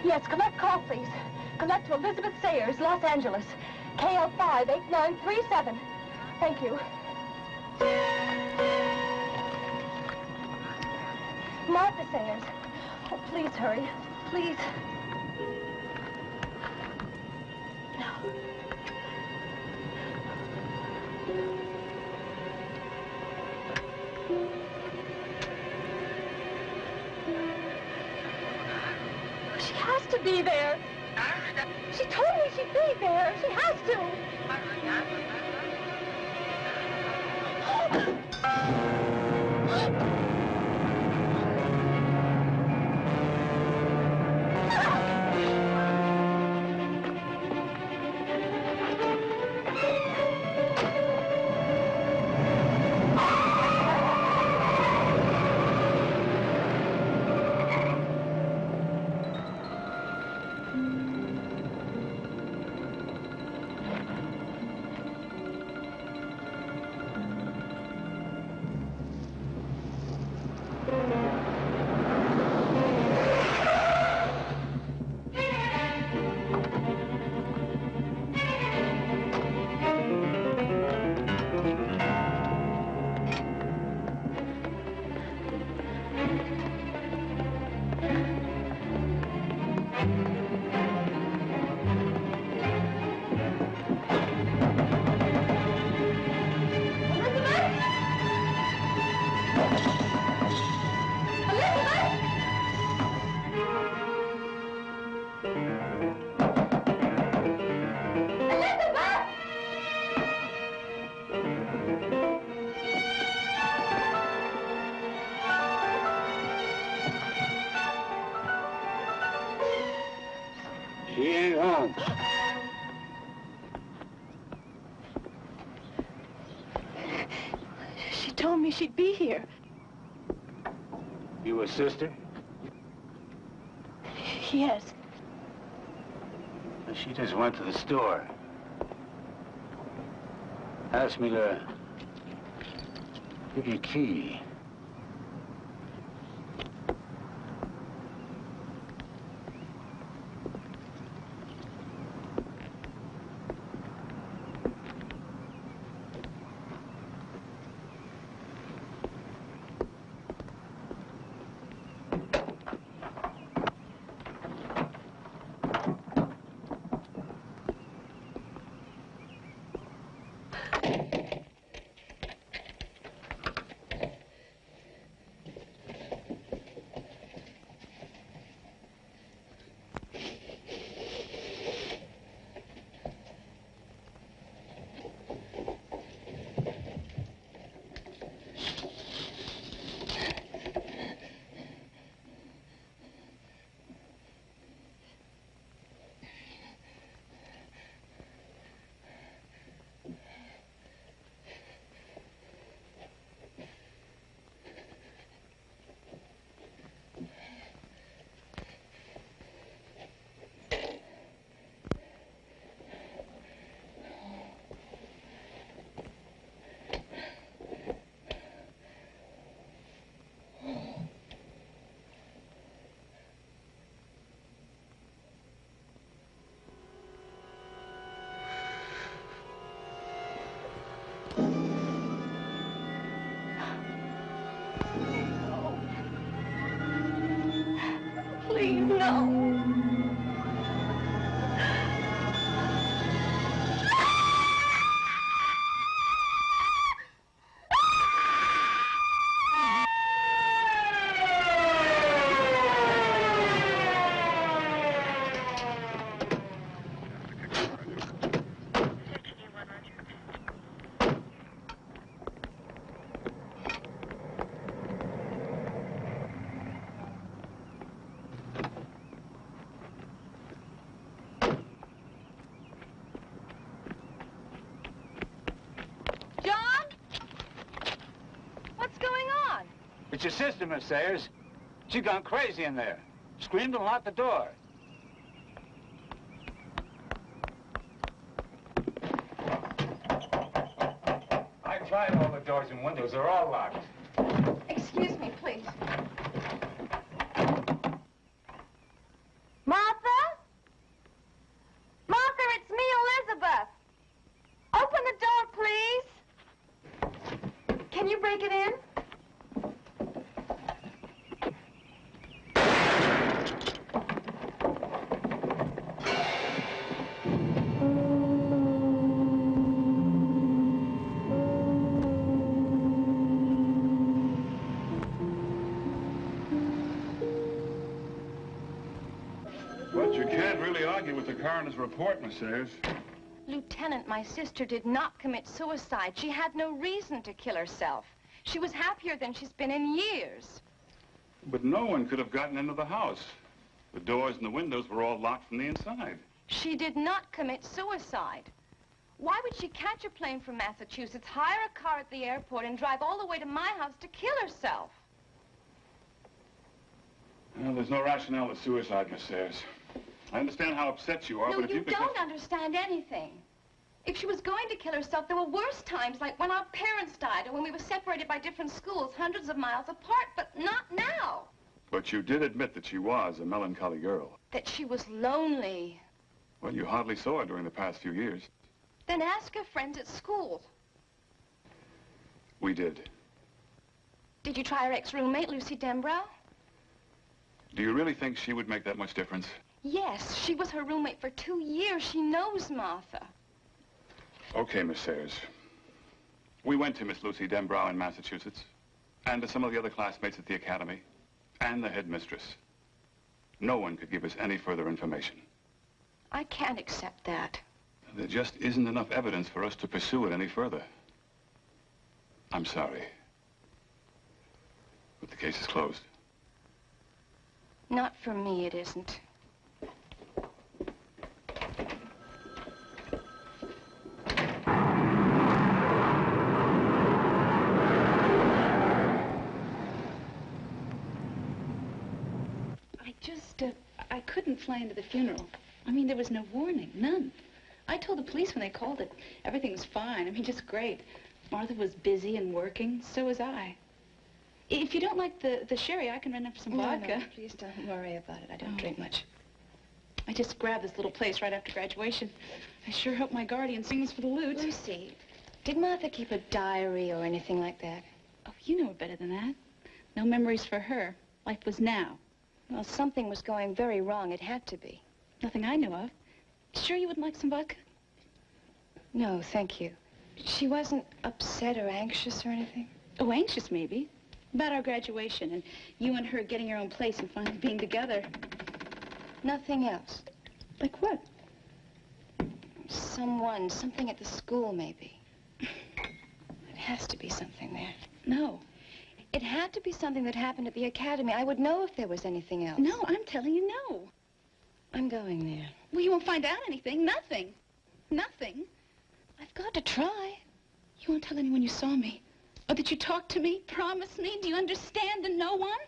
Yes, collect call, please. Collect to Elizabeth Sayers, Los Angeles. KL58937. Thank you. Martha Sayers. Oh, please hurry. Please. No. She has to be there. She told me she'd be there. She has to. She'd be here. You a sister? Yes. She just went to the store. Asked me to give you a key. Please, no. It's your sister, Miss Sayers. She's gone crazy in there. Screamed and locked the door. I tried all the doors and windows. They're all locked. Excuse me, please. Martha? Can you break it in? But you can't really argue with the coroner's report, Miss Sayers. Lieutenant, my sister did not commit suicide. She had no reason to kill herself. She was happier than she's been in years. But no one could have gotten into the house. The doors and the windows were all locked from the inside. She did not commit suicide. Why would she catch a plane from Massachusetts, hire a car at the airport, and drive all the way to my house to kill herself? Well, there's no rationale to suicide, Miss Sayers. I understand how upset you are, No, but if you don't understand anything. If she was going to kill herself, there were worse times, like when our parents died or when we were separated by different schools, hundreds of miles apart, but not now. But you did admit that she was a melancholy girl. That she was lonely. Well, you hardly saw her during the past few years. Then ask her friends at school. We did. Did you try her ex-roommate, Lucy Dembrow? Do you really think she would make that much difference? Yes, she was her roommate for 2 years. She knows Martha. Okay, Miss Sayers. We went to Miss Lucy Dembrow in Massachusetts, and to some of the other classmates at the academy, and the headmistress. No one could give us any further information. I can't accept that. There just isn't enough evidence for us to pursue it any further. I'm sorry. But the case is closed. Not for me, it isn't. I couldn't fly into the funeral. I mean, there was no warning, none. I told the police when they called it. Everything was fine. I mean, just great. Martha was busy and working. So was I. If you don't like the sherry, I can run up some vodka. No, please don't worry about it. I don't drink much. I just grabbed this little place right after graduation. I sure hope my guardian sings for the loot. Lucy, did Martha keep a diary or anything like that? Oh, you know better than that. No memories for her. Life was now. Well, something was going very wrong. It had to be. Nothing I know of. Sure you wouldn't like some vodka? No, thank you. She wasn't upset or anxious or anything? Oh, anxious maybe. About our graduation and you and her getting your own place and finally being together. Nothing else? Like what? Something at the school, maybe. It has to be something there. No. It had to be something that happened at the academy. I would know if there was anything else. No, I'm telling you no. I'm going there. Well, you won't find out anything. Nothing. Nothing. I've got to try. You won't tell anyone you saw me? Or that you talked to me? Promise me? Do you understand? And no one?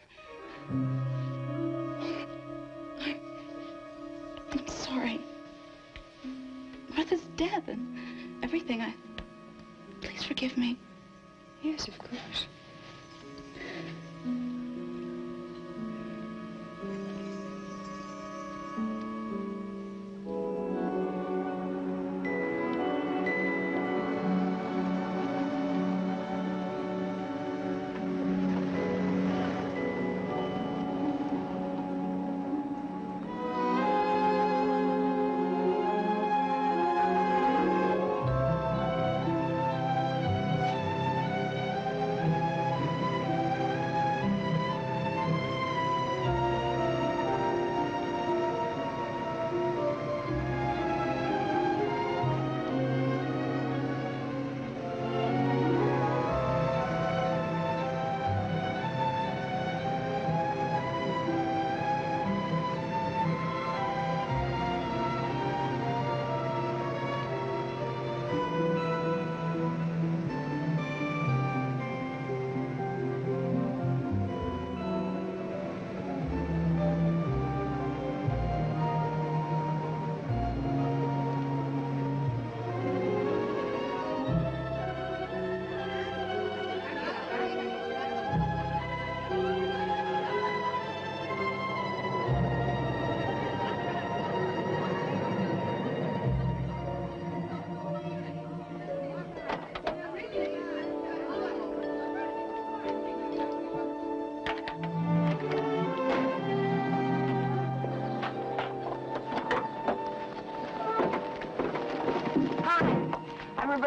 I'm sorry. Martha's dead and everything. Please forgive me. Yes, of course.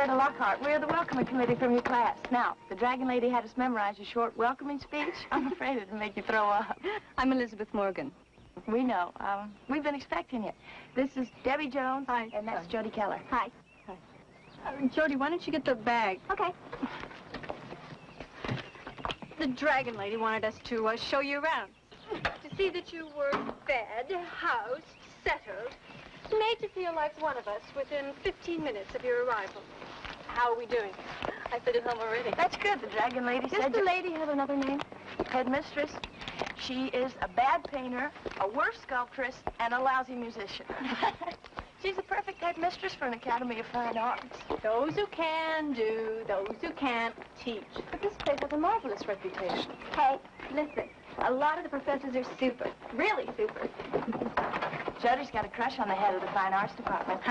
Roberta Lockhart. We're the welcoming committee from your class. Now, the Dragon Lady had us memorize a short welcoming speech. I'm afraid it'll make you throw up. I'm Elizabeth Morgan. We know. We've been expecting you. This is Debbie Jones. Hi. And that's Jody Keller. Hi. Jody, why don't you get the bag? Okay. The Dragon Lady wanted us to show you around. To see that you were fed, housed, settled, made to feel like one of us within 15 minutes of your arrival. How are we doing? I fitted home already. That's good. The Dragon Lady said... Does the lady have another name? Headmistress. She is a bad painter, a worse sculptress, and a lousy musician. She's the perfect headmistress for an Academy of Fine Arts. Those who can do, those who can't teach. But this place has a marvelous reputation. Hey, listen. A lot of the professors are super. Really super. Jody's got a crush on the head of the Fine Arts Department.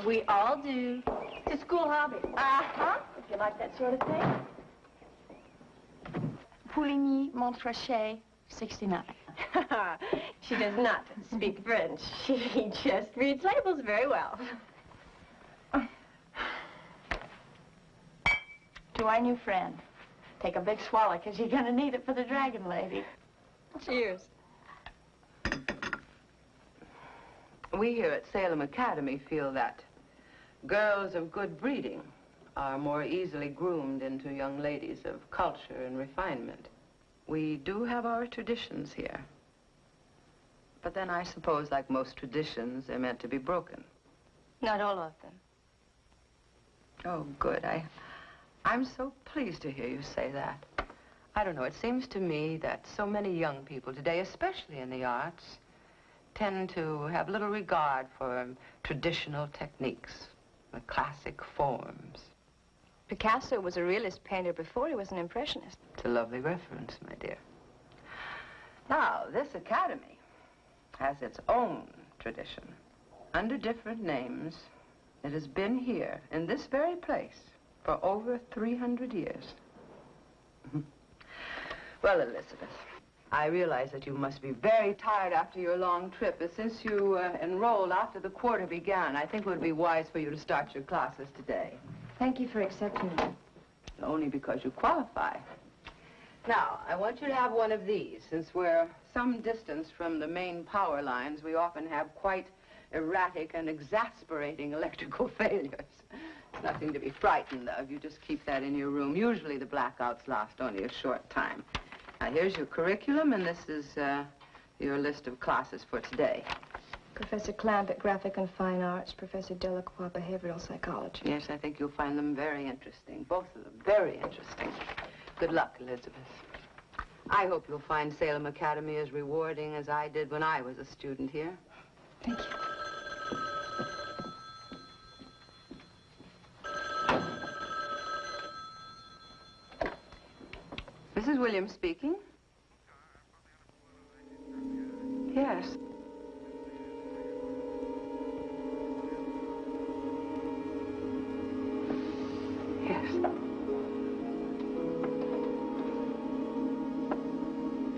We all do. It's a school hobby. Uh-huh. If you like that sort of thing. Pouligny, Montrachet, 69. She does not speak French. She just reads labels very well. To our new friend. Take a big swallow, because you're going to need it for the Dragon Lady. Cheers. We here at Salem Academy feel that girls of good breeding are more easily groomed into young ladies of culture and refinement. We do have our traditions here. But then I suppose, like most traditions, they're meant to be broken. Not all of them. Oh, good. I'm so pleased to hear you say that. I don't know, it seems to me that so many young people today, especially in the arts, tend to have little regard for traditional techniques, the classic forms. Picasso was a realist painter before he was an impressionist. It's a lovely reference, my dear. Now, this academy has its own tradition. Under different names, it has been here, in this very place, for over 300 years. Well, Elizabeth, I realize that you must be very tired after your long trip, but since you enrolled after the quarter began, I think it would be wise for you to start your classes today. Thank you for accepting me. Only because you qualify. Now, I want you to have one of these. Since we're some distance from the main power lines, we often have quite erratic and exasperating electrical failures. It's nothing to be frightened of. You just keep that in your room. Usually the blackouts last only a short time. Now, here's your curriculum, and this is your list of classes for today. Professor Clampett, Graphic and Fine Arts. Professor Delacroix, Behavioral Psychology. Yes, I think you'll find them very interesting. Both of them very interesting. Good luck, Elizabeth. I hope you'll find Salem Academy as rewarding as I did when I was a student here. Thank you. Mrs. Williams speaking. Yes. Yes.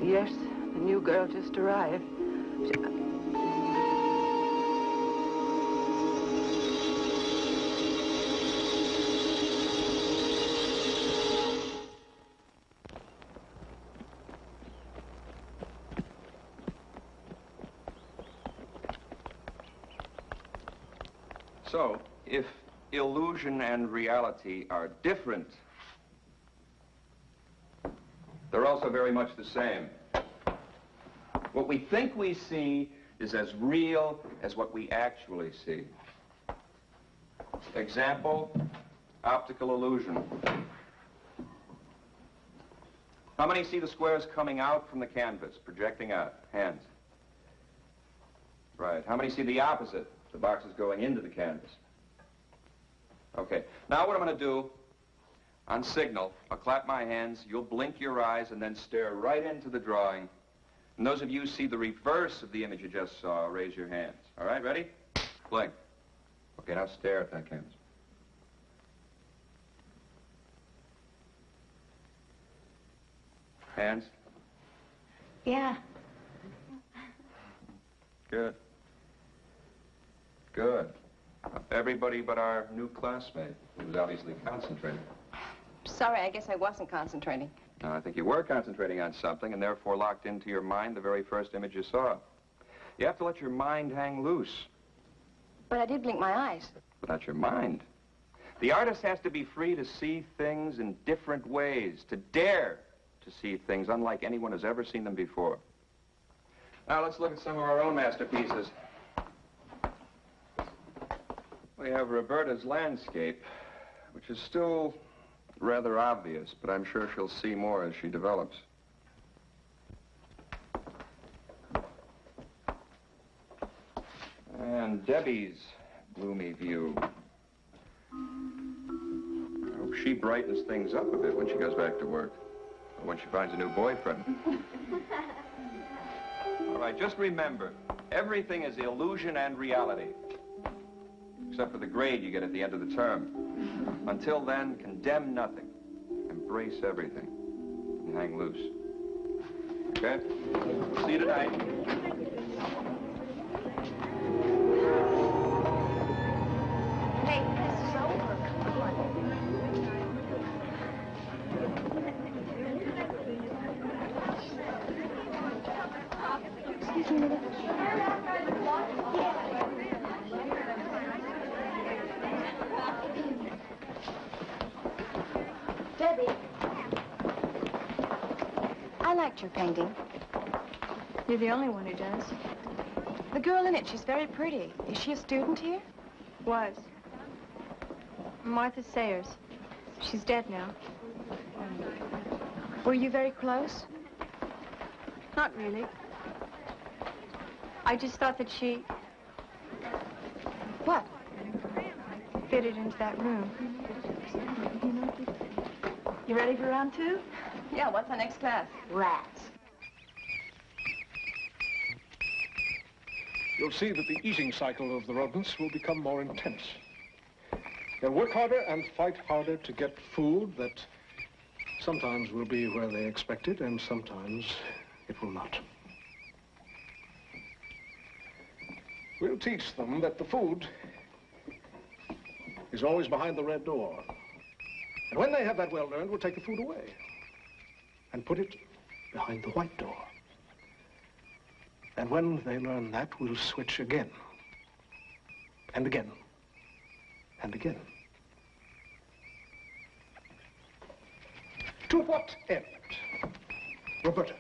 Yes, the new girl just arrived. So, if illusion and reality are different, they're also very much the same. What we think we see is as real as what we actually see. Example, optical illusion. How many see the squares coming out from the canvas, projecting out? Hands. Right. How many see the opposite? The box is going into the canvas. Okay. Now what I'm going to do, on signal, I'll clap my hands, you'll blink your eyes, and then stare right into the drawing. And those of you who see the reverse of the image you just saw, raise your hands. All right, ready? Blink. Okay, now stare at that canvas. Hands? Yeah. Good. Good. Now, Everybody but our new classmate, who was obviously concentrating. Sorry, I guess I wasn't concentrating. No, I think you were concentrating on something and therefore locked into your mind the very first image you saw. You have to let your mind hang loose. But I did blink my eyes. But that's your mind. The artist has to be free to see things in different ways, to dare to see things unlike anyone has ever seen them before. Now, let's look at some of our own masterpieces. We have Roberta's landscape, which is still rather obvious, but I'm sure she'll see more as she develops. And Debbie's gloomy view. I hope she brightens things up a bit when she goes back to work, or when she finds a new boyfriend. All right, just remember, everything is illusion and reality, except for the grade you get at the end of the term. Until then, condemn nothing, embrace everything, and hang loose. Okay? See you tonight. Hey, this is over. Come on. Excuse me a minute. Debbie. I liked your painting. You're the only one who does. The girl in it, she's very pretty. Is she a student here? Was. Martha Sayers. She's dead now. Were you very close? Not really. I just thought that she What? fitted into that room. You ready for round two? Yeah, what's our next class? Rats. You'll see that the eating cycle of the rodents will become more intense. They'll work harder and fight harder to get food that sometimes will be where they expect it and sometimes it will not. We'll teach them that the food is always behind the red door. And when they have that well learned, we'll take the food away and put it behind the white door. And when they learn that, we'll switch again and again and again. To what end, Roberta?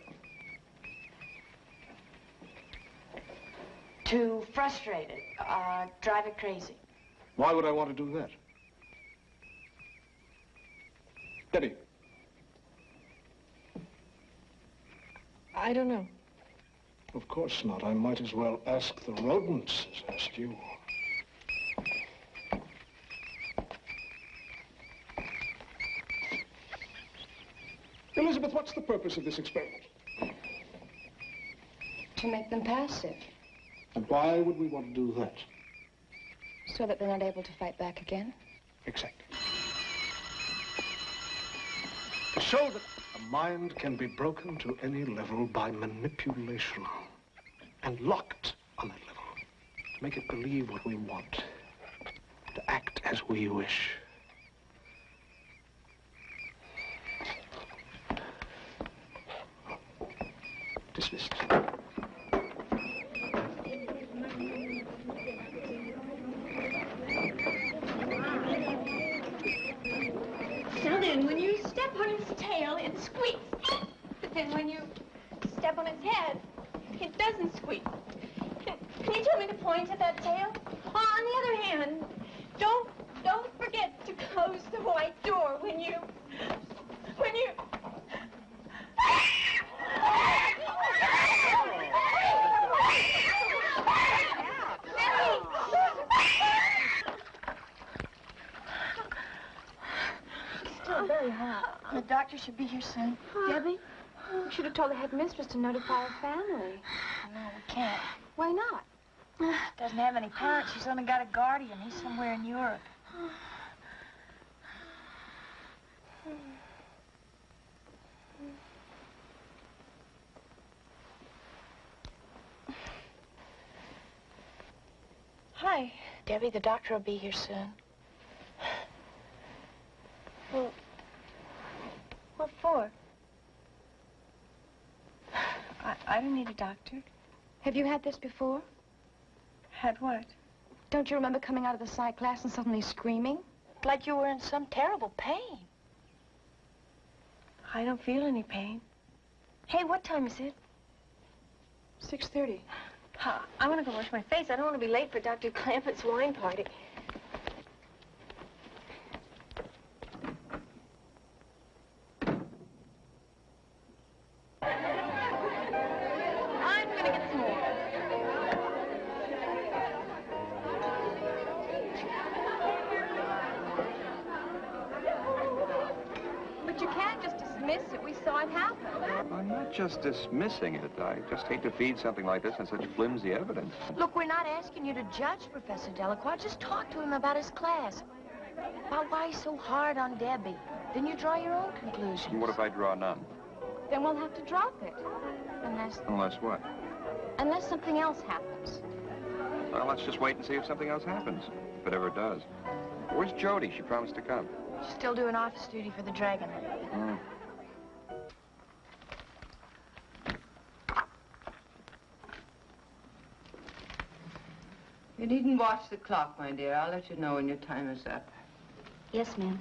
To frustrate it, drive it crazy. Why would I want to do that? Debbie. I don't know. Of course not. I might as well ask the rodents as ask you. Elizabeth, what's the purpose of this experiment? To make them passive, And why would we want to do that? so that they're not able to fight back again. Exactly. To show that a mind can be broken to any level by manipulation and locked on that level. To make it believe what we want. To act as we wish. Dismissed. Now then, when you step on its tail, it squeaks. But then when you step on its head, it doesn't squeak. Can you tell me the point of that tail? On the other hand, don't forget to close the white door when you... Still very hot. The doctor should be here soon. Debbie, you should have told the headmistress to notify her family. No, we can't. Why not? Doesn't have any parents. She's only got a guardian. He's somewhere in Europe. Hi. Debbie, the doctor will be here soon. Well, what for? I don't need a doctor. Have you had this before? Had what? Don't you remember coming out of the psych class and suddenly screaming? Like you were in some terrible pain. I don't feel any pain. Hey, what time is it? 6:30. I want to go wash my face. I don't want to be late for Dr. Clampett's wine party. I'm going to get some more. But you can't just dismiss it. We saw it happen. I'm not just dismissing it. I just hate to feed something like this on such flimsy evidence. Look, we're not asking you to judge Professor Delacroix. Just talk to him about his class. About why he's so hard on Debbie. Then you draw your own conclusions. And what if I draw none? Then we'll have to drop it. Unless what? Unless something else happens. Well, let's just wait and see if something else happens. If it ever does. Where's Jody? She promised to come. She's still doing office duty for the Dragon. Mm. You needn't watch the clock, my dear. I'll let you know when your time is up. Yes, ma'am.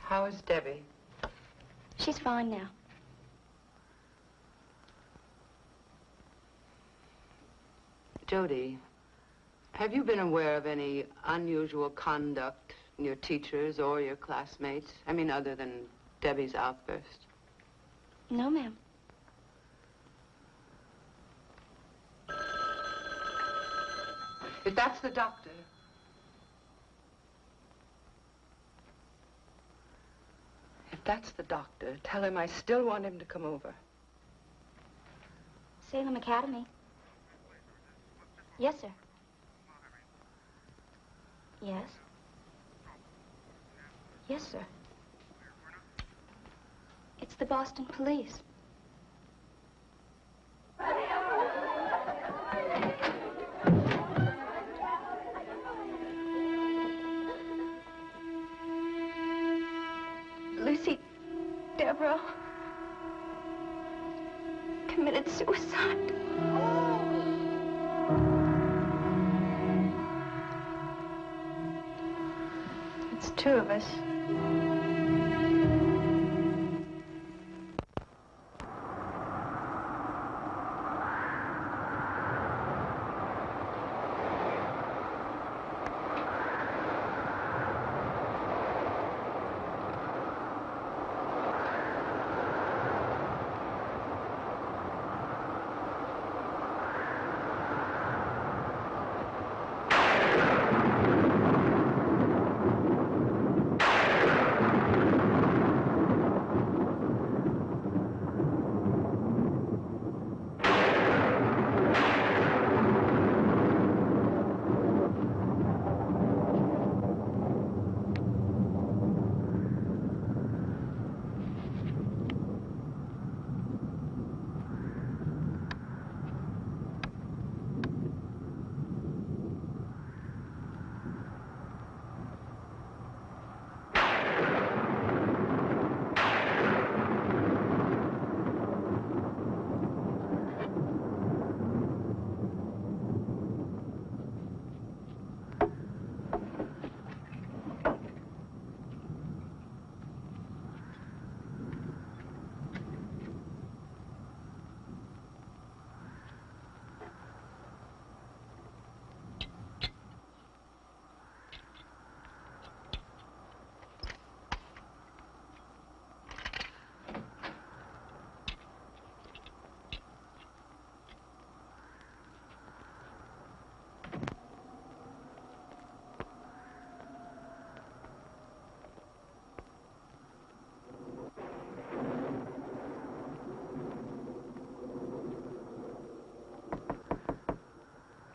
How is Debbie? She's fine now. Jody, have you been aware of any unusual conduct in your teachers or your classmates? I mean, other than Debbie's outburst. No, ma'am. If that's the doctor. If that's the doctor, tell him I still want him to come over. Salem Academy. Yes, sir. Yes. Yes, sir. It's the Boston police. Lucy Devereaux committed suicide. It's two of us.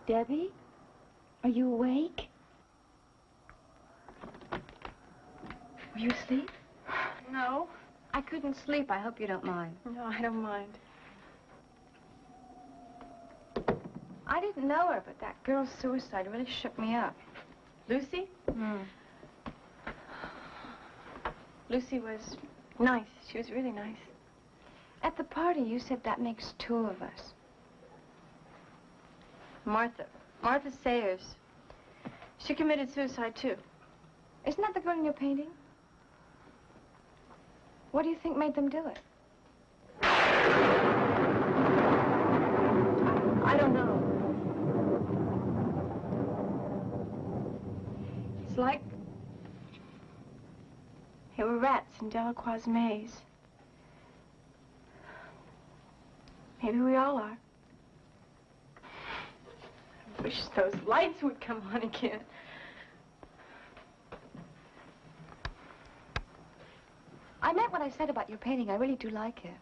Debbie, are you awake? Were you asleep? No. I couldn't sleep. I hope you don't mind. No, I don't mind. I didn't know her, but that girl's suicide really shook me up. Lucy? Hmm. Lucy was nice. She was really nice. At the party, you said that makes two of us. Martha Sayers. She committed suicide, too. Isn't that the girl in your painting? What do you think made them do it? I don't know. It's like there were rats in Delacroix's maze. Maybe we all are. I wish those lights would come on again. I meant what I said about your painting. I really do like it.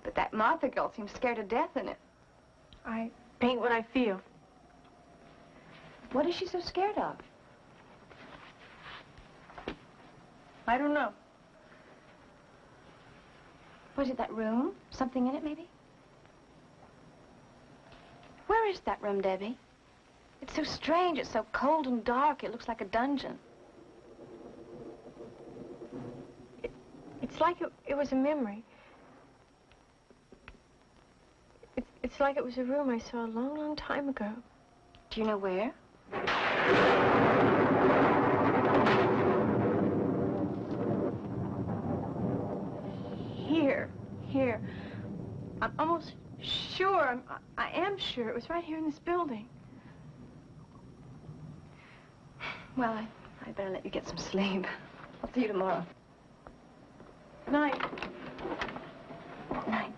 But that Martha girl seems scared to death in it. I paint what I feel. What is she so scared of? I don't know. Was it that room? Something in it, maybe? Where is that room, Debbie? It's so strange. It's so cold and dark. It looks like a dungeon. It's like it was a memory. It's like it was a room I saw a long, long time ago. Do you know where? Here. I'm almost sure, I am sure it was right here in this building. Well, I'd better let you get some sleep. I'll see you tomorrow. Night. Night.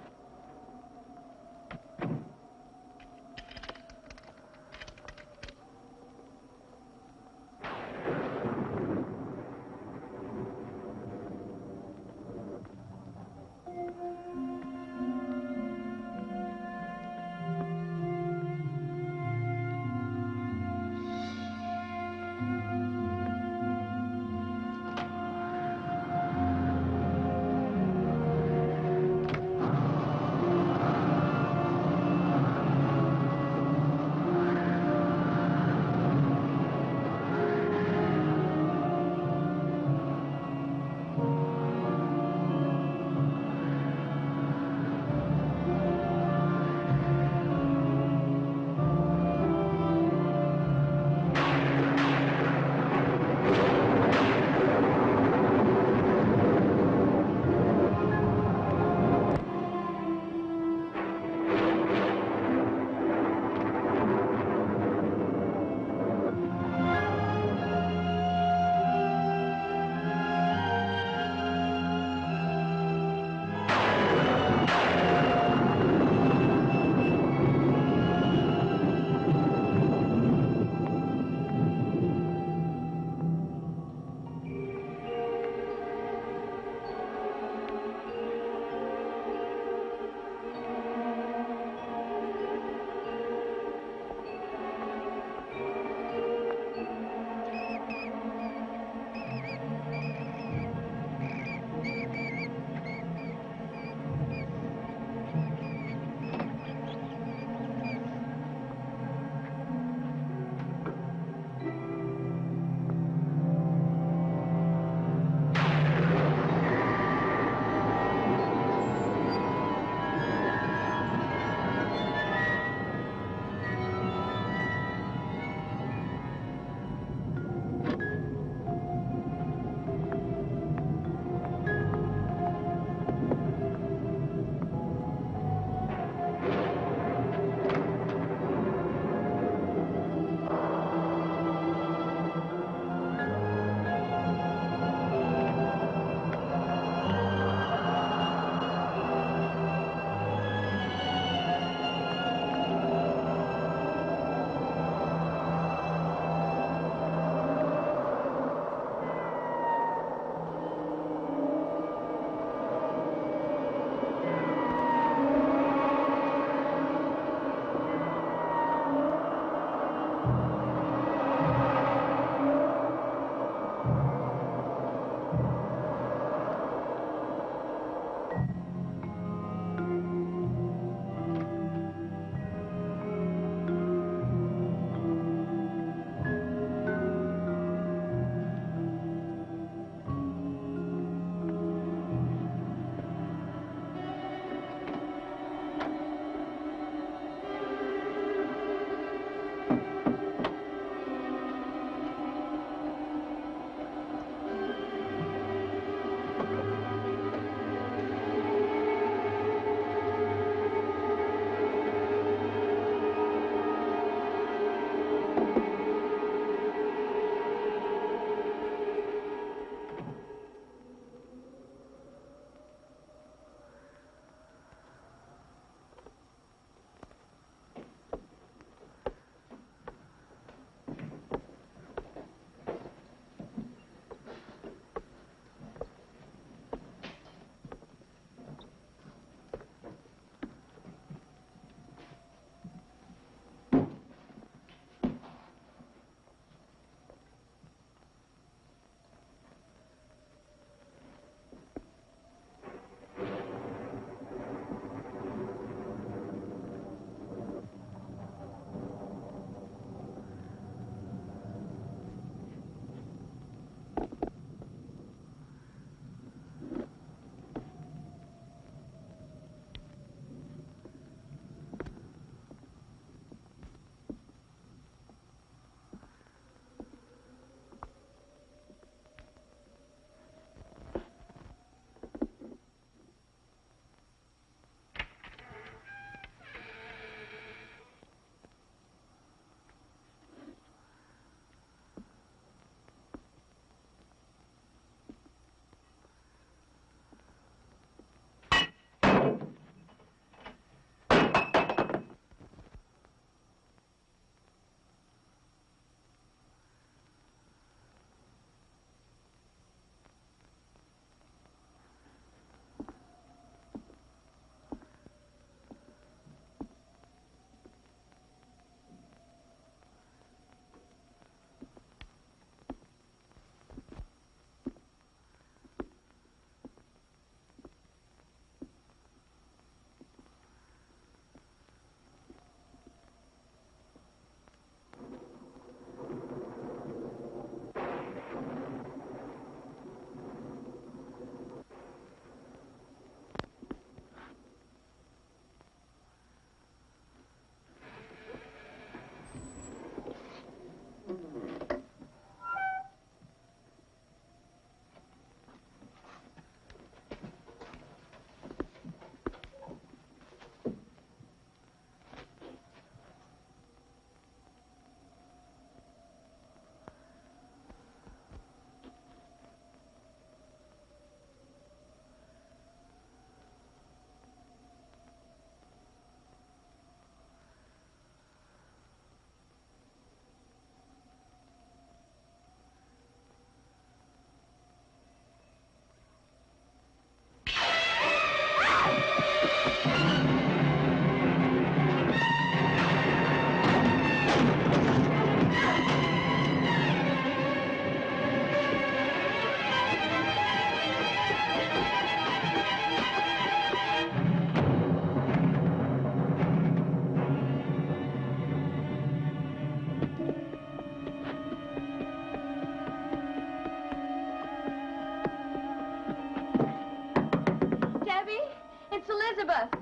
Elizabeth!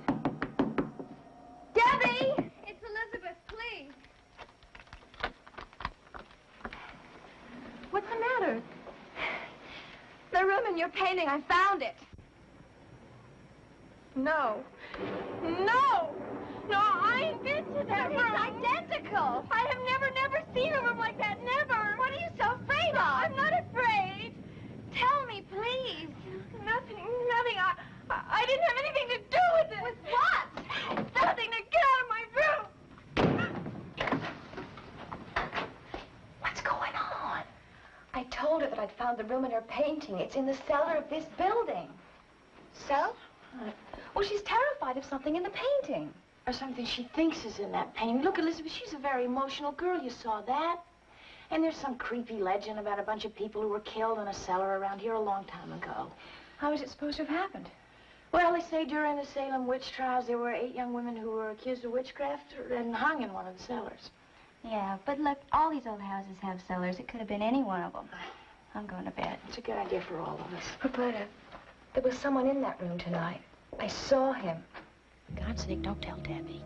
Debbie! It's Elizabeth, please. What's the matter? The room in your painting, I found it. No. No! No, I ain't been to that room. It's identical. I have never seen a room like that. Never. What are you so afraid of? I'm not afraid. Tell me, please. Nothing. I didn't have anything to do with it. With what? Nothing. Now get out of my room. What's going on? I told her that I'd found the room in her painting. It's in the cellar of this building. So? Well, she's terrified of something in the painting. Or something she thinks is in that painting. Look, Elizabeth, she's a very emotional girl. You saw that. And there's some creepy legend about a bunch of people who were killed in a cellar around here a long time ago. How is it supposed to have happened? Well, they say during the Salem witch trials, there were 8 young women who were accused of witchcraft and hung in one of the cellars. Yeah, but look, all these old houses have cellars. It could have been any one of them. I'm going to bed. It's a good idea for all of us. Roberta, there was someone in that room tonight. I saw him. For God's sake, don't tell Debbie.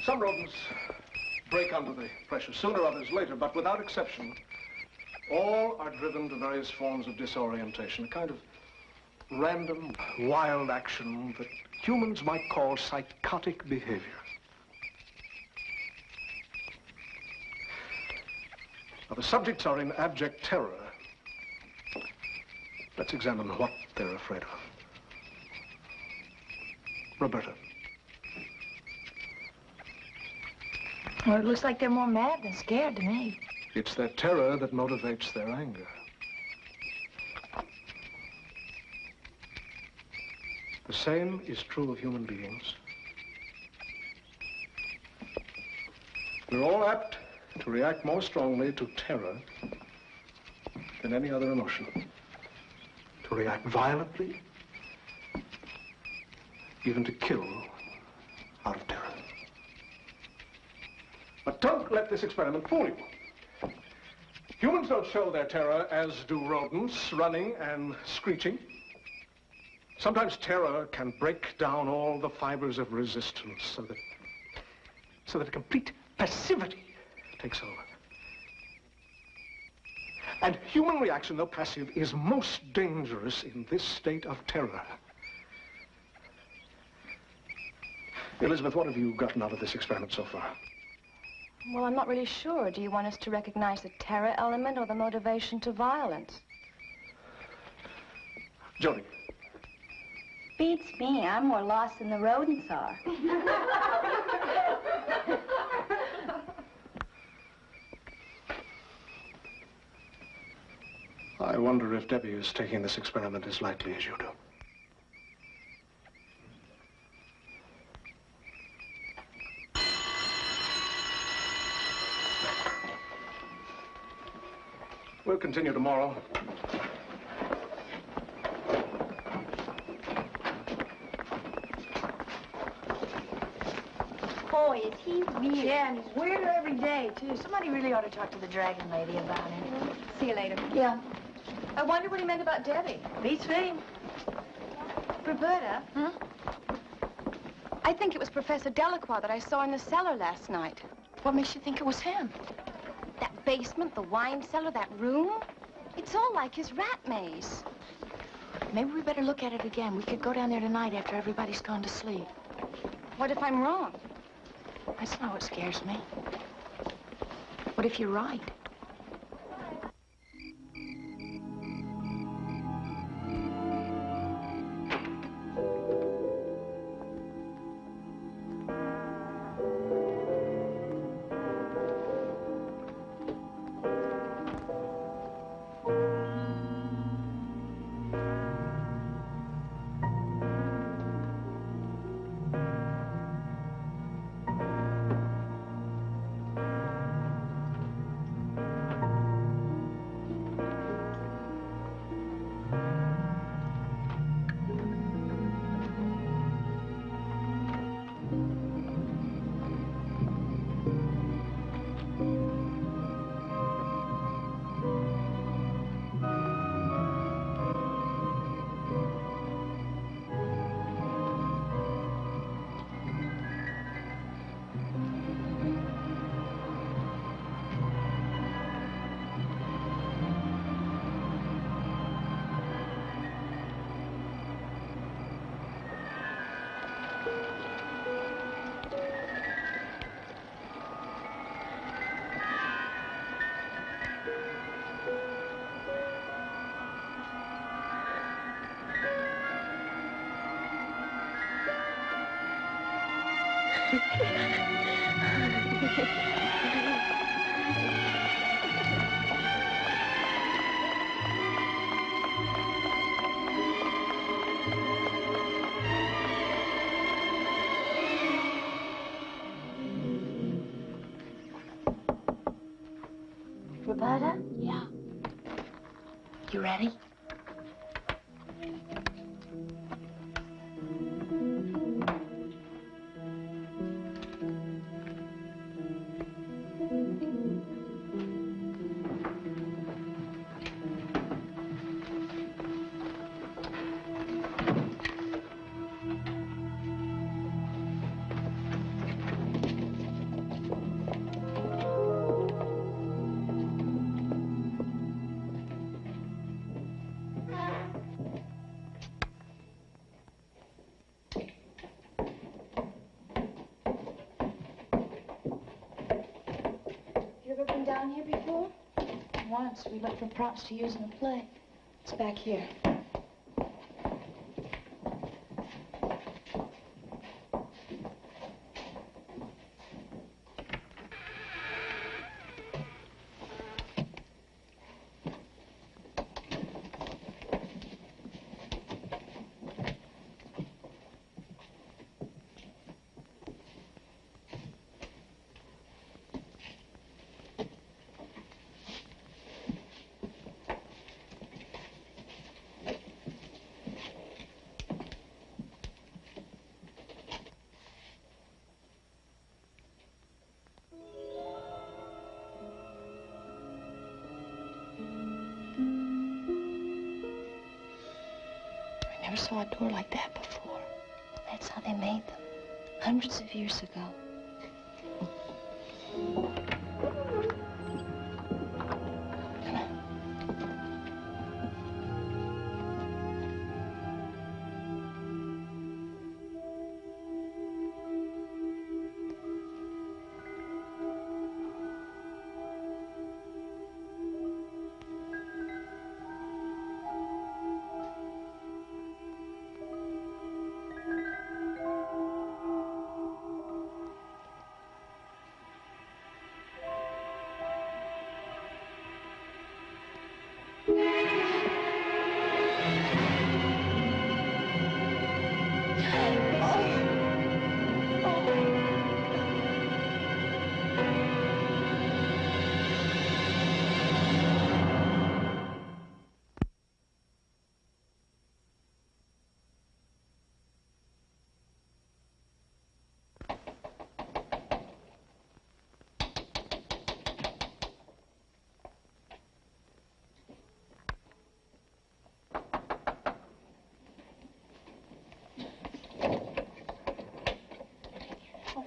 Some rodents break under the pressure, sooner others later, but without exception, all are driven to various forms of disorientation, a kind of random, wild action that humans might call psychotic behavior. Now, the subjects are in abject terror. Let's examine what they're afraid of. Roberta. Well, it looks like they're more mad than scared to me. It's their terror that motivates their anger. The same is true of human beings. We're all apt to react more strongly to terror than any other emotion. To react violently, even to kill out of terror. But don't let this experiment fool you. Humans don't show their terror as do rodents, running and screeching. Sometimes terror can break down all the fibers of resistance so that a complete passivity takes over. And human reaction, though passive, is most dangerous in this state of terror. Elizabeth, what have you gotten out of this experiment so far? Well, I'm not really sure. Do you want us to recognize the terror element or the motivation to violence? Jody. Beats me. I'm more lost than the rodents are. I wonder if Debbie is taking this experiment as lightly as you do. We'll continue tomorrow. Boy, is he weird. Yeah, and he's weirder every day, too. Somebody really ought to talk to the dragon lady about him. See you later. Yeah. I wonder what he meant about Debbie. Beats me. Roberta? I think it was Professor Delacroix that I saw in the cellar last night. What makes you think it was him? That basement, the wine cellar, that room. It's all like his rat maze. Maybe we better look at it again. We could go down there tonight after everybody's gone to sleep. What if I'm wrong? That's not what scares me. What if you're right? Roberta? Yeah. You ready? Down here before? Once. We looked for props to use in a play. It's back here. I never saw a door like that before. That's how they made them, hundreds of years ago. Come on.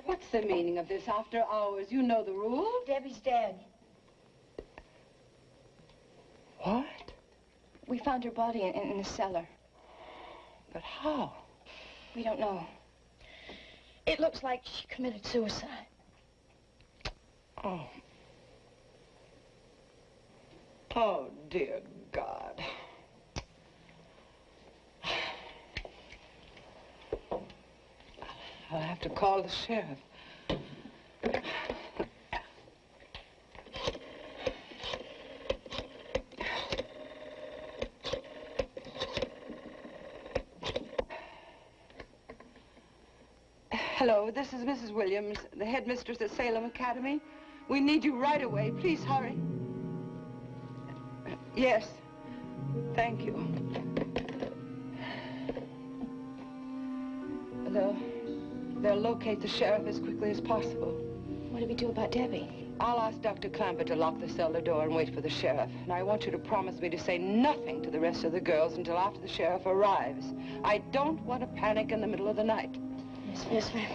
What's the meaning of this after hours? You know the rules. Debbie's dead. What? We found her body in the cellar. But how? We don't know. It looks like she committed suicide. Oh. Oh, dear God. I'll have to call the sheriff. Hello, this is Mrs. Williams, the headmistress at Salem Academy. We need you right away. Please hurry. Yes. Thank you. They'll locate the sheriff as quickly as possible. What do we do about Debbie? I'll ask Dr. Clamper to lock the cellar door and wait for the sheriff. Now, I want you to promise me to say nothing to the rest of the girls until after the sheriff arrives. I don't want to panic in the middle of the night. Yes, ma'am.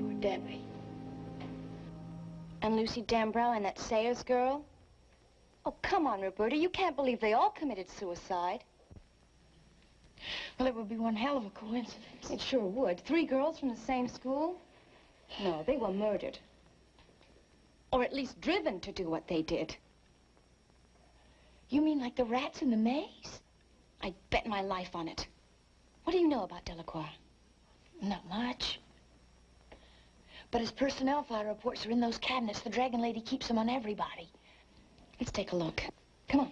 Poor Debbie. And Lucy Dambrow and that Sayers girl? Oh, come on, Roberta. You can't believe they all committed suicide. Well, it would be one hell of a coincidence. It sure would. 3 girls from the same school? No, they were murdered. Or at least driven to do what they did. You mean like the rats in the maze? I'd bet my life on it. What do you know about Delacroix? Not much. But his personnel file reports are in those cabinets. The Dragon Lady keeps them on everybody. Let's take a look. Come on.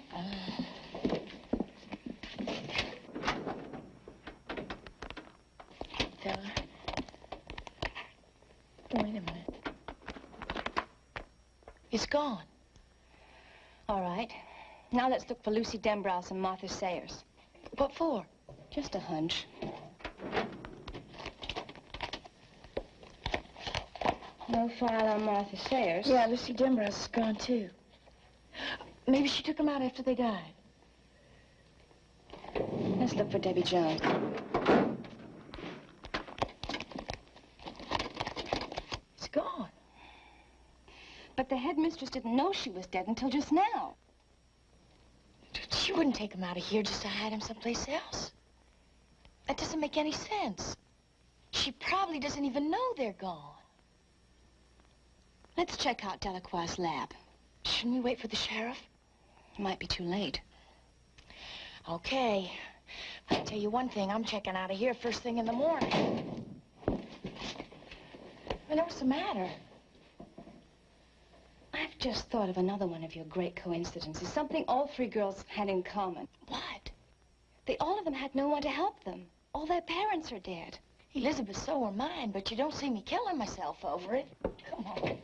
Fella. Wait a minute. It's gone. All right. Now let's look for Lucy Dembrow's and Martha Sayers. What for? Just a hunch. No file on Martha Sayers. Yeah, Lucy Dembrow's is gone, too. Maybe she took them out after they died. Let's look for Debbie Jones. It's gone. But the headmistress didn't know she was dead until just now. She wouldn't take them out of here just to hide them someplace else. That doesn't make any sense. She probably doesn't even know they're gone. Let's check out Delacroix's lab. Shouldn't we wait for the sheriff? It might be too late. Okay. I'll tell you one thing. I'm checking out of here first thing in the morning. What's the matter? I've just thought of another one of your great coincidences. Something all three girls had in common. What? They all of them had no one to help them. All their parents are dead. Elizabeth, so are mine, but you don't see me killing myself over it. Come on.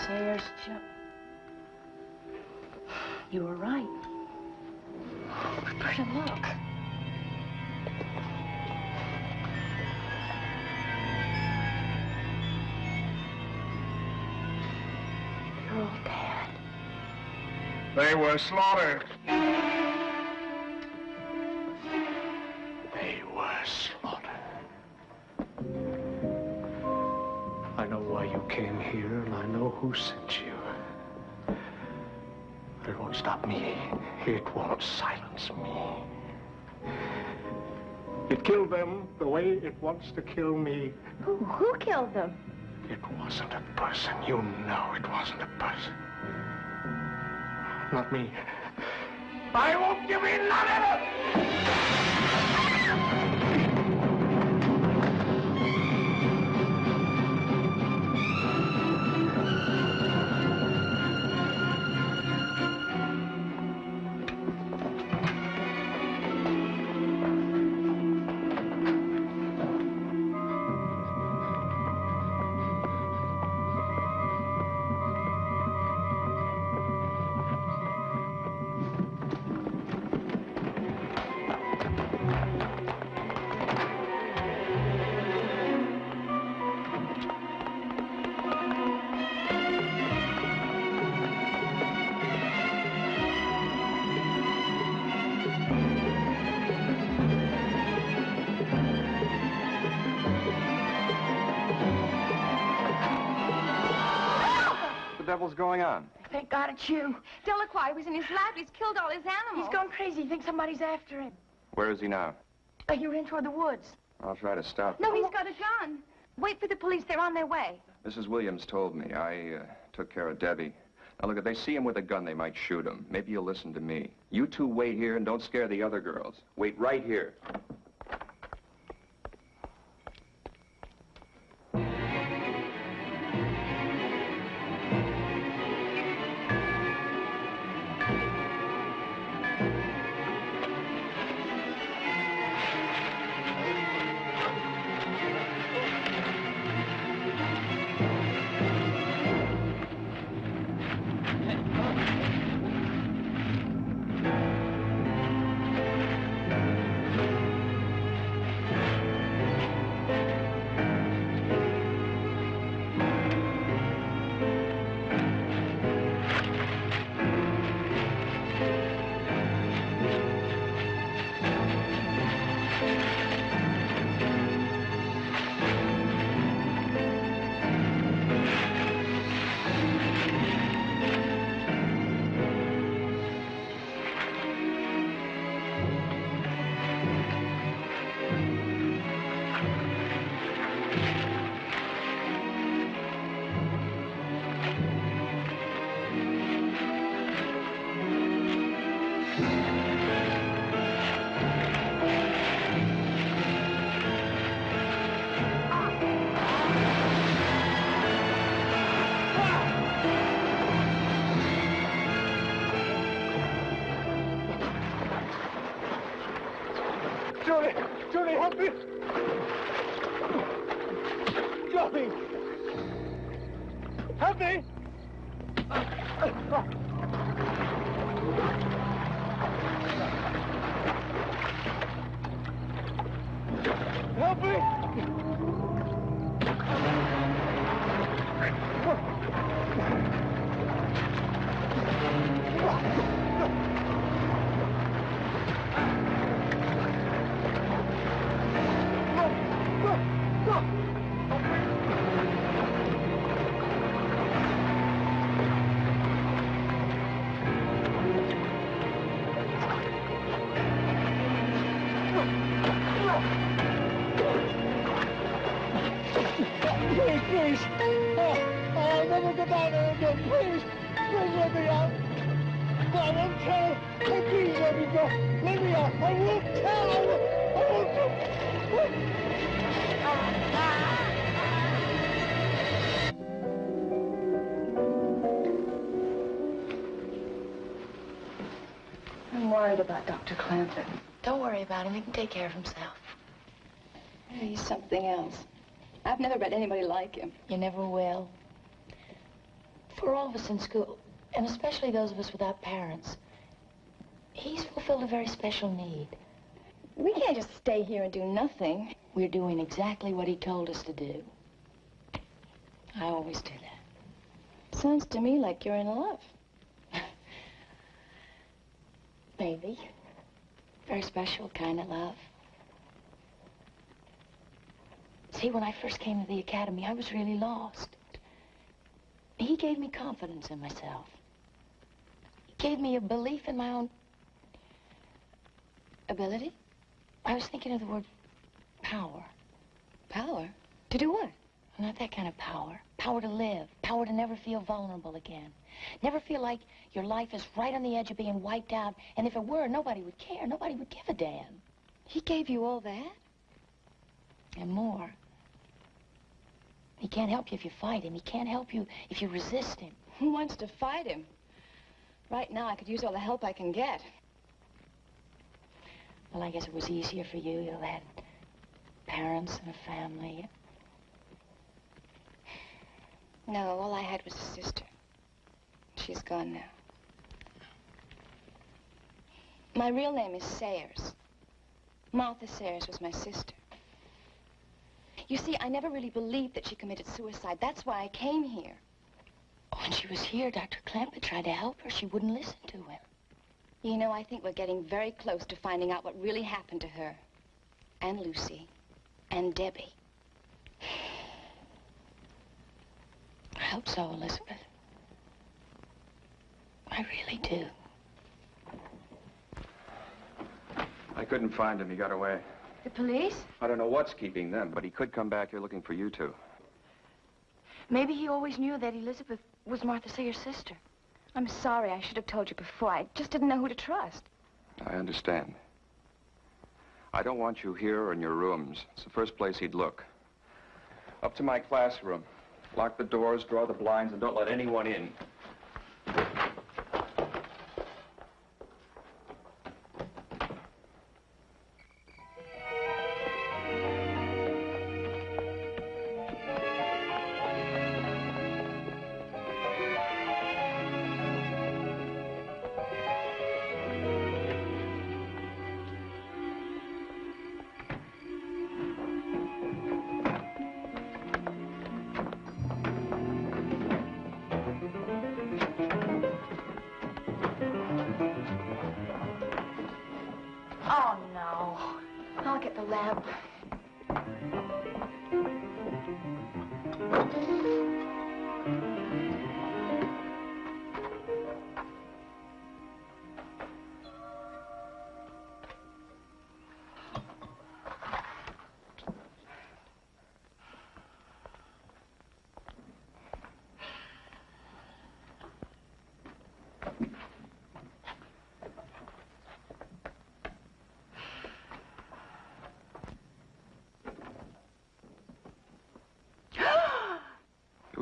Sayers, you were right. Better look. They're all dead. They were slaughtered. They were slaughtered. I know why you came here, and I know who sent you. But it won't stop me. It won't silence me. It killed them the way it wants to kill me. Who killed them? It wasn't a person. You know it wasn't a person. Not me. I won't give in, not ever! What's going on? Thank God it's you. Delacroix was in his lab. He's killed all his animals. He's gone crazy. He thinks somebody's after him. Where is he now? He ran toward the woods. I'll try to stop him. No, he's got a gun. Wait for the police. They're on their way. Mrs. Williams told me. I took care of Debbie. Now, look, if they see him with a gun, they might shoot him. Maybe you'll listen to me. You two wait here and don't scare the other girls. Wait right here. Julie! Julie, help me! Julie! Help me! Help me! Please! I'll never go down there again. Please! Please let me out! I won't tell! Please let me go! Let me out! I won't tell! I won't I'm worried about Dr. Clanton. Don't worry about him. He can take care of himself. He's something else. I've never met anybody like him. You never will. For all of us in school, and especially those of us without parents, he's fulfilled a very special need. We can't just stay here and do nothing. We're doing exactly what he told us to do. I always do that. Sounds to me like you're in love. Maybe. Very special kind of love. See, when I first came to the academy, I was really lost. He gave me confidence in myself. He gave me a belief in my own ability. I was thinking of the word power. Power? To do what? Not that kind of power. Power to live. Power to never feel vulnerable again. Never feel like your life is right on the edge of being wiped out, and if it were, nobody would care. Nobody would give a damn. He gave you all that? And more. He can't help you if you fight him. He can't help you if you resist him. Who wants to fight him? Right now, I could use all the help I can get. Well, I guess it was easier for you. You had parents and a family. No, all I had was a sister. She's gone now. My real name is Sayers. Martha Sayers was my sister. You see, I never really believed that she committed suicide. That's why I came here. When she was here, Dr. Clampett tried to help her. She wouldn't listen to him. You know, I think we're getting very close to finding out what really happened to her. And Lucy. And Debbie. I hope so, Elizabeth. I really do. I couldn't find him. He got away. The police? I don't know what's keeping them, but he could come back here looking for you two. Maybe he always knew that Elizabeth was Martha Sayers' sister. I'm sorry. I should have told you before. I just didn't know who to trust. I understand. I don't want you here or in your rooms. It's the first place he'd look. Up to my classroom. Lock the doors, draw the blinds, and don't let anyone in. Oh, no. I'll get the lab.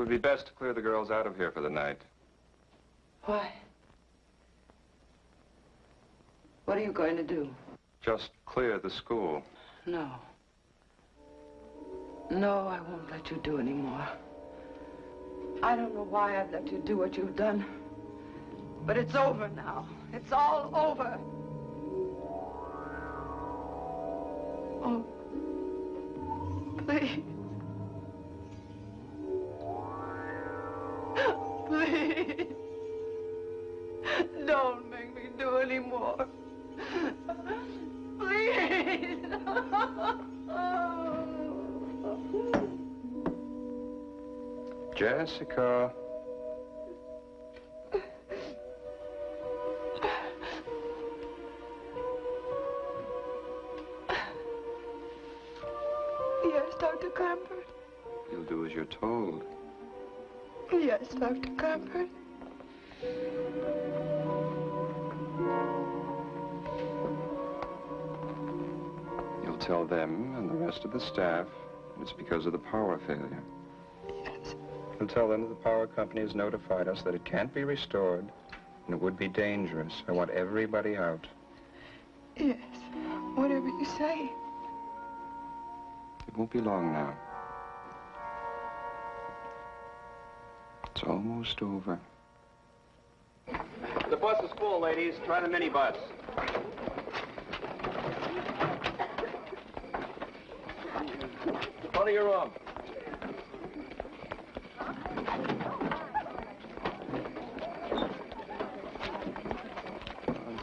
would be best to clear the girls out of here for the night. Why? What are you going to do? Just clear the school. No. No, I won't let you do any more. I don't know why I've let you do what you've done. But it's over now. It's all over. Oh, please. Please. Don't make me do any more. Please. Jessica. Yes, Dr. Goldberg. You'll do as you're told. Yes, Dr. Goldberg. You'll tell them and the rest of the staff it's because of the power failure. Yes. You'll tell them that the power company has notified us that it can't be restored and it would be dangerous. I want everybody out. Yes, whatever you say. It won't be long now. It's almost over. The bus is full, ladies. Try the minibus. Go to your room.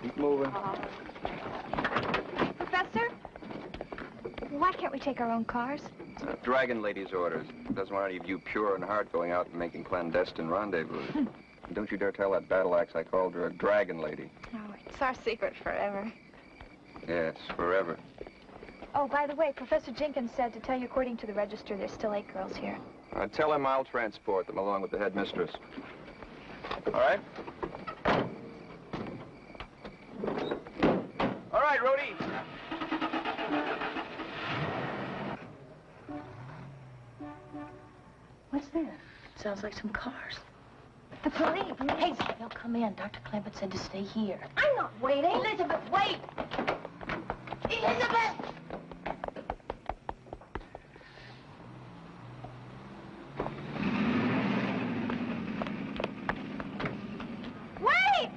Keep moving. Professor? Why can't we take our own cars? Dragon Lady's orders. Doesn't want any of you pure in heart going out and making clandestine rendezvous. Don't you dare tell that battle axe I called her a Dragon Lady. Oh, it's our secret forever. Yes, forever. Oh, by the way, Professor Jenkins said to tell you according to the register there's still 8 girls here. Tell him I'll transport them along with the headmistress. All right? All right, Rhodey. What's that? Sounds like some cars. The police. Hey, they'll come in. Dr. Clampett said to stay here. I'm not waiting. Elizabeth, wait! Elizabeth! Wait!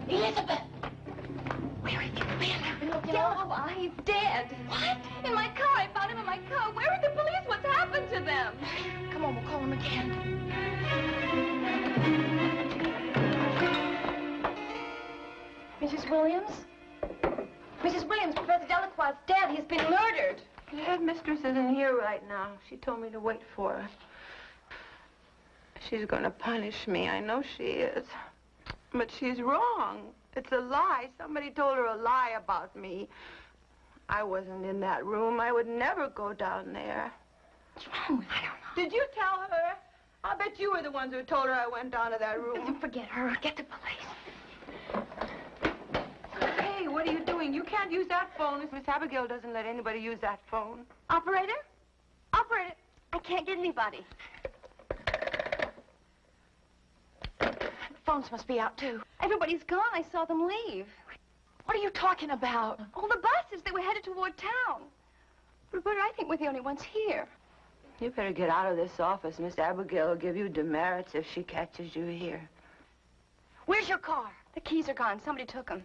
Elizabeth! Where have you been? Oh, he's dead. What? In my car. I found him in my car. Where are the police? What's happened to them? Come on, we'll call him again. Mrs. Williams? Mrs. Williams, Professor Delacroix's dead. He's been murdered. The headmistress isn't here right now. She told me to wait for her. She's going to punish me. I know she is. But she's wrong. It's a lie. Somebody told her a lie about me. I wasn't in that room. I would never go down there. What's wrong with her? I don't know. Did you tell her? I'll bet you were the ones who told her I went down to that room. Forget her. Get the police. Hey, what are you doing? You can't use that phone. Miss Abigail doesn't let anybody use that phone. Operator? Operator, I can't get anybody. Phones must be out, too. Everybody's gone. I saw them leave. What are you talking about? All the buses, they were headed toward town. Roberta, I think we're the only ones here. You better get out of this office. Miss Abigail will give you demerits if she catches you here. Where's your car? The keys are gone. Somebody took them.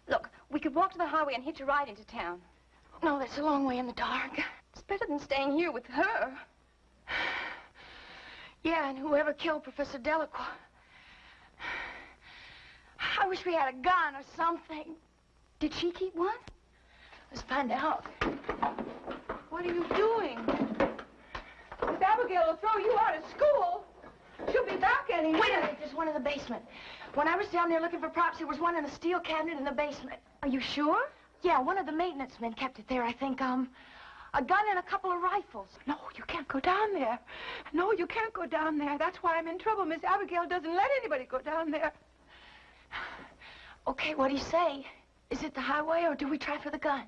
Look, we could walk to the highway and hitch a ride into town. No, that's a long way in the dark. It's better than staying here with her. Yeah, and whoever killed Professor Delacroix. I wish we had a gun or something. Did she keep one? Let's find out. What are you doing? Miss Abigail will throw you out of school. She'll be back any minute. Wait a minute, there's one in the basement. When I was down there looking for props, there was one in a steel cabinet in the basement. Are you sure? Yeah, one of the maintenance men kept it there, I think. A gun and a couple of rifles. No, you can't go down there. No, you can't go down there. That's why I'm in trouble. Miss Abigail doesn't let anybody go down there. Okay, what do you say? Is it the highway, or do we try for the gun?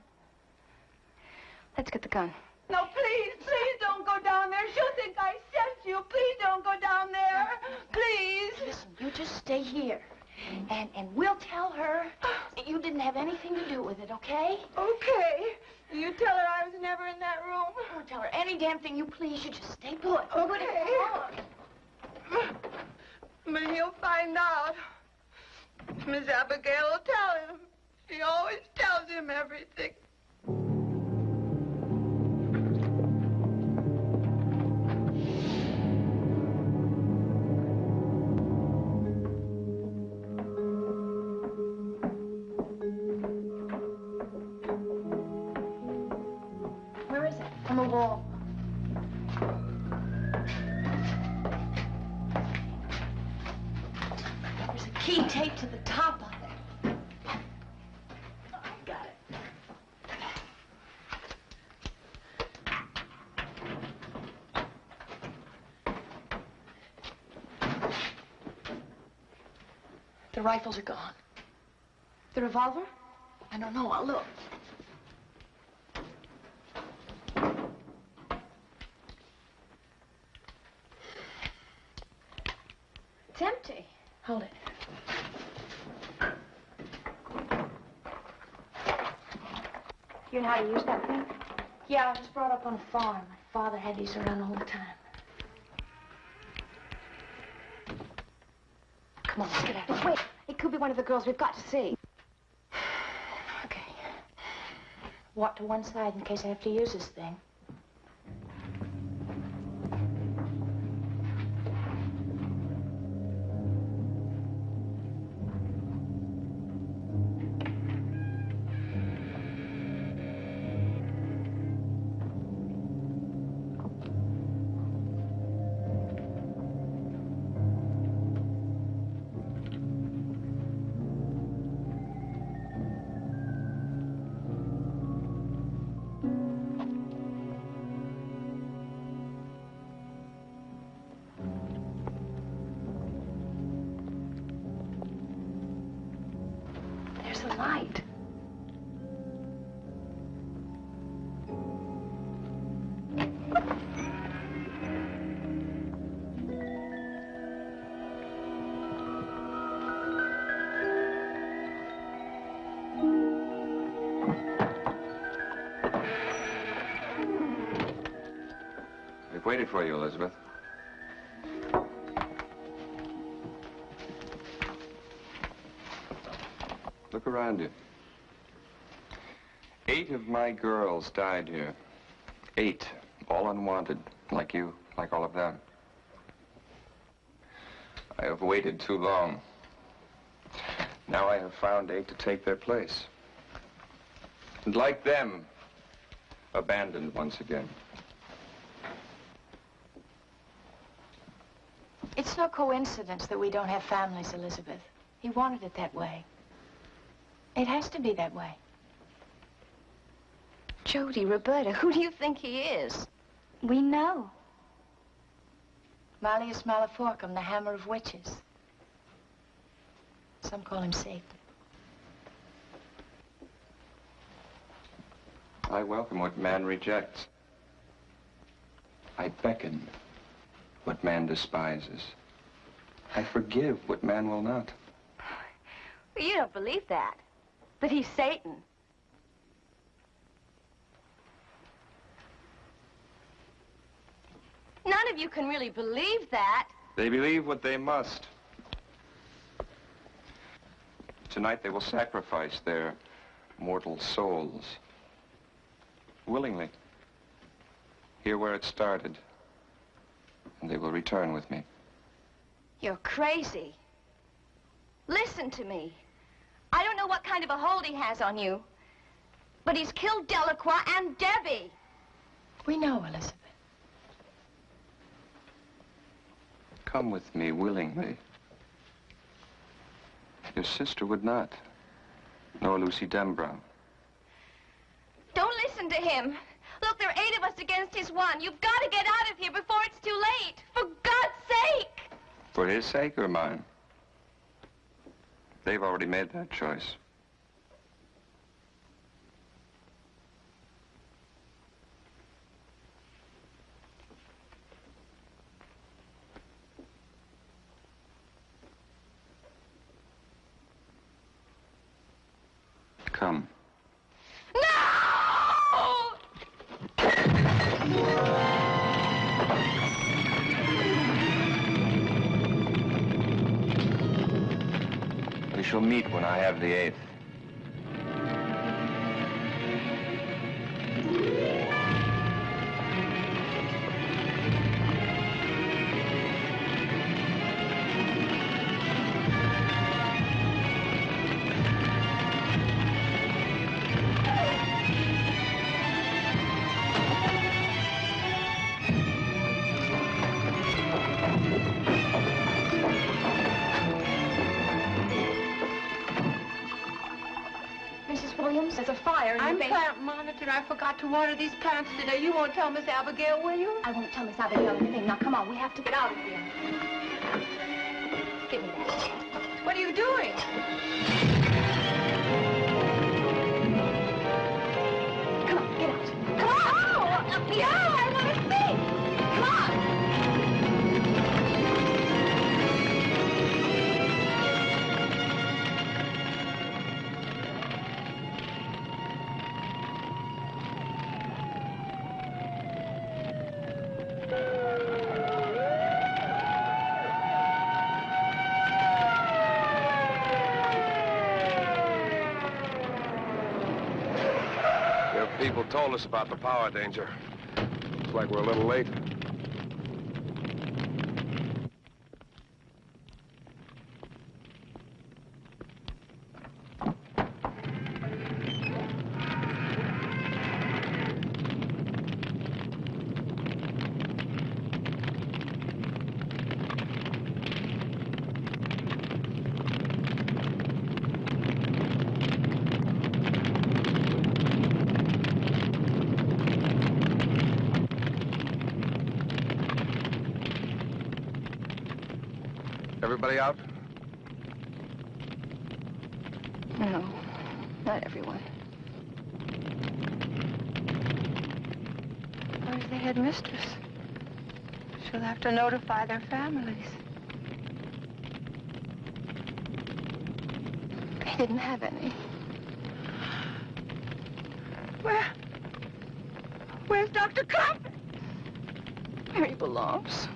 Let's get the gun. No, please, please don't go down there. She'll think I sent you. Please don't go down there. Please. Listen, you just stay here. And we'll tell her that you didn't have anything to do with it, okay? Okay. You tell her I was never in that room. Don't tell her any damn thing you please. You just stay put. Okay. But he'll find out. Miss Abigail will tell him. She always tells him everything. Where is it? On the wall. There's a key taped to the top of it. Got it. The rifles are gone. The revolver? I don't know. I'll look. It's empty. Hold it. You know how to use that thing? Yeah, I was brought up on a farm. My father had these around all the time. Come on, let's get out of here. Wait, it could be one of the girls we've got to see. Okay. Walk to one side in case I have to use this thing. There's the light. We've waited for you, Elizabeth. Look around you. 8 of my girls died here. 8, all unwanted, like you, like all of them. I have waited too long. Now I have found 8 to take their place. And like them, abandoned once again. It's no coincidence that we don't have families, Elizabeth. He wanted it that way. It has to be that way. Jody, Roberta, who do you think he is? We know. Malleus Maleficarum, the hammer of witches. Some call him Satan. I welcome what man rejects. I beckon what man despises. I forgive what man will not. Well, you don't believe that. That he's Satan. of you can really believe that. They believe what they must. Tonight they will sacrifice their mortal souls. Willingly. Here where it started. And they will return with me. You're crazy. Listen to me. I don't know what kind of a hold he has on you, but he's killed Delacroix and Debbie. We know, Elizabeth. Come with me willingly. Your sister would not. Nor Lucy Dembrow. Don't listen to him. Look, there are 8 of us against his 1. You've got to get out of here before it's too late. For God's sake! For his sake or mine? They've already made that choice. Come. No! We shall meet when I have the 8th. There's a fire in the I'm basement. plant monitor. I forgot to water these plants today. You won't tell Miss Abigail, will you? I won't tell Miss Abigail anything. Now, come on. We have to get out of here. Give me that. What are you doing? Come on, get out. Come on! Oh, yeah, I want to see. Come on. People told us about the power danger. Looks like we're a little late. Everybody out? No, not everyone. Where's the headmistress? She'll have to notify their families. They didn't have any. Where's Dr. Clapp? Where he belongs.